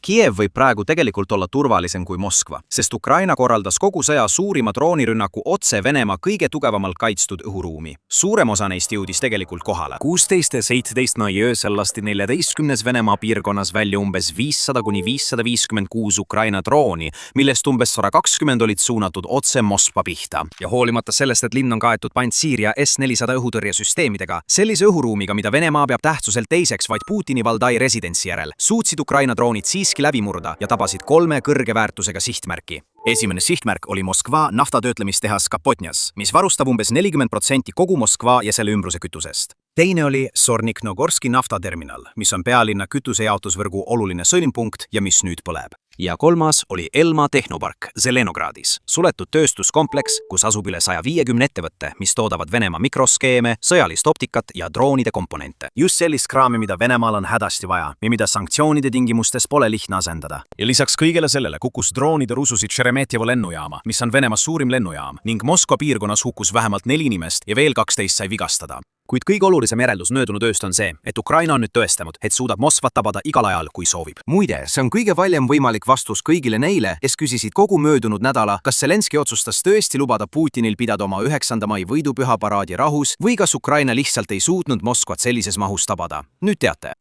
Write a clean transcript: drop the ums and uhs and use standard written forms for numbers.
Kiev võib praegu tegelikult olla turvalisem kui Moskva, sest Ukraina korraldas kogu sõja suurima droonirünnaku otse Venemaa kõige tugevamalt kaitstud õhuruumi. Suurem osa neist jõudis tegelikult kohale. 16 ja 17 mai öösel lasti 14 Venemaa piirkonnas välja umbes 500–556 Ukraina drooni, millest umbes 120 olid suunatud otse Moskva pihta. Ja hoolimata sellest, et linn on kaetud Pantsir ja S-400 õhutõrjesüsteemidega, sellise õhuruumiga, mida Venemaa peab tähtsuselt teiseks vaid Putini Valdai residentsi järel, suutsid Ukraina droonid siiski läbi murda ja tabasid 3 kõrge väärtusega sihtmärki. Esimene sihtmärk oli Moskva naftatöötlemistehas Kapotnjas, mis varustab umbes 40% kogu Moskva ja selle ümbruse kütusest. Teine oli Sorniknogorski naftaterminal, mis on pealinna kütusejaotusvõrgu oluline sõlmpunkt ja mis nüüd põleb. Ja kolmas oli Elma tehnopark Zelenogradis, suletud tööstuskompleks, kus asub üle 150 ettevõtte, mis toodavad Venemaa mikroskeeme, sõjalist optikat ja droonide komponente. Just sellist kraami, mida Venemaal on hädasti vaja ja mida sanktsioonide tingimustes pole lihtne asendada. Ja lisaks kõigele sellele kukkus droonide rususid Šeremetjevo lennujaama, mis on Venemaa suurim lennujaam, ning Moskva piirkonnas hukkus vähemalt 4 inimest ja veel 12 sai vigastada. Kuid kõige olulisem järeldus möödunud ööst on see, et Ukraina on nüüd tõestanud, et suudab Moskvat tabada igal ajal, kui soovib. Muide, see on kõige valjem võimalik vastus kõigile neile, kes küsisid kogu möödunud nädala, kas Zelenski otsustas tõesti lubada Putinil pidada oma 9. mai võidupühaparaadi rahus või kas Ukraina lihtsalt ei suutnud Moskvat sellises mahus tabada. Nüüd teate.